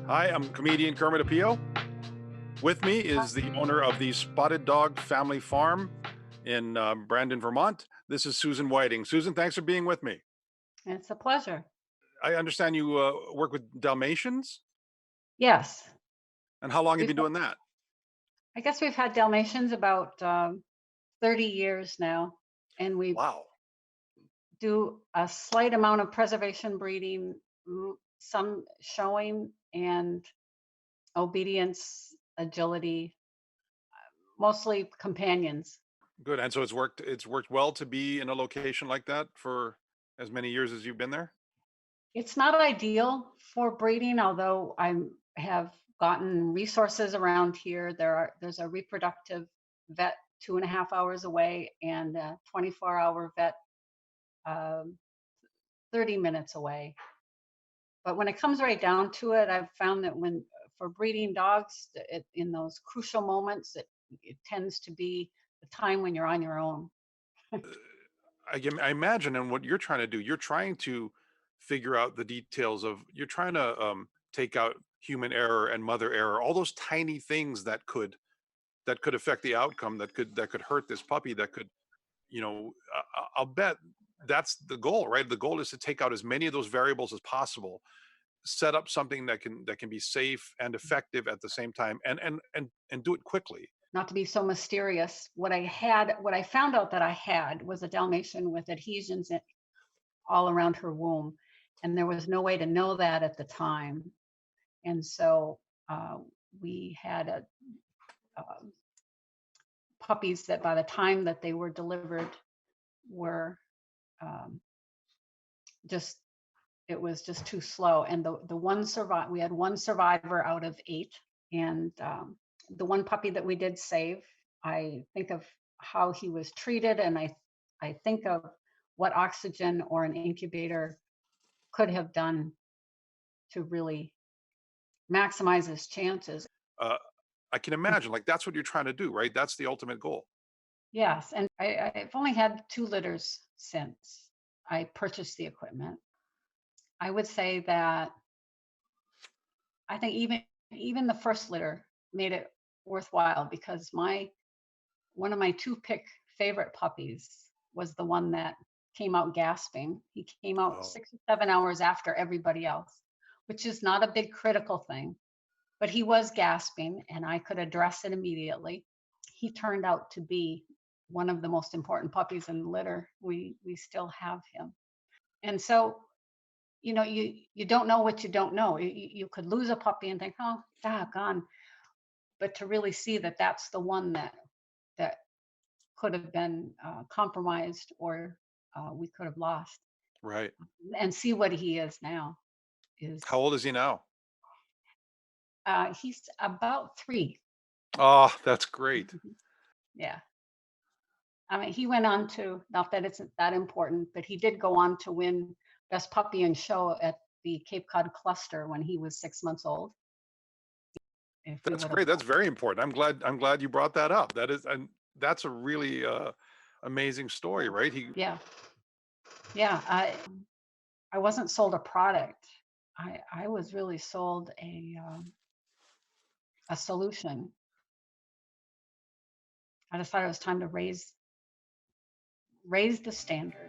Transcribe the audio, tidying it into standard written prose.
Hi, I'm comedian Kermit Apio. With me is the owner of the Spotted Dog Family Farm in Brandon, Vermont. This is Susan Whiting. Susan, thanks for being with me. It's a pleasure. I understand you work with Dalmatians, Yes. and how long have We've you been doing that? I guess we've had Dalmatians about 30 years now, and we Wow. do a slight amount of preservation breeding, some showing, and obedience, agility, mostly companions. Good. And so it's worked well to be in a location like that for as many years as you've been there? It's not ideal for breeding, although I have gotten resources around here. There's a reproductive vet 2.5 hours away and a 24-hour vet um, 30 minutes away. But when it comes right down to it, I've found that when for breeding dogs, in those crucial moments, it tends to be the time when you're on your own. I imagine, and what you're trying to do, you're trying to figure out the details of, you're trying to take out human error and mother error, all those tiny things that could affect the outcome, that could hurt this puppy, that could, I'll bet that's the goal, right? The goal is to take out as many of those variables as possible, set up something that can be safe and effective at the same time, and do it quickly. Not to be so mysterious, what I found out that I had was a Dalmatian with adhesions all around her womb, and there was no way to know that at the time. And so uh, we had uh, puppies that by the time that they were delivered were um, just it was just too slow. And the one survive we had one survivor out of eight, and the one puppy that we did save, I think of how he was treated, and I think of what oxygen or an incubator could have done to really maximize his chances. uh, I can imagine, like, that's what you're trying to do, right? That's the ultimate goal. Yes, and I've only had 2 litters since I purchased the equipment. I would say that I think even the first litter made it worthwhile because my one of my 2 pick favorite puppies was the one that came out gasping. He came out Oh, 6 or 7 hours after everybody else, which is not a big critical thing, but he was gasping and I could address it immediately. He turned out to be one of the most important puppies in the litter. We still have him. And so, you don't know what you don't know. You could lose a puppy and think, "Oh, doggone," but to really see that that's the one that could have been compromised or we could have lost, right. and see what he is now How is old is he now? he's about 3. Oh, that's great. Mhm. Yeah. I mean, he went on to, not that it's that important, but he did go on to win Best Puppy and Show at the Cape Cod Cluster when he was 6 months old. If we That's would have, great. That's very important. I'm glad you brought that up. And that's a really amazing story, right? He yeah, yeah. I wasn't sold a product. I was really sold a solution. I just thought it was time to raise the standard.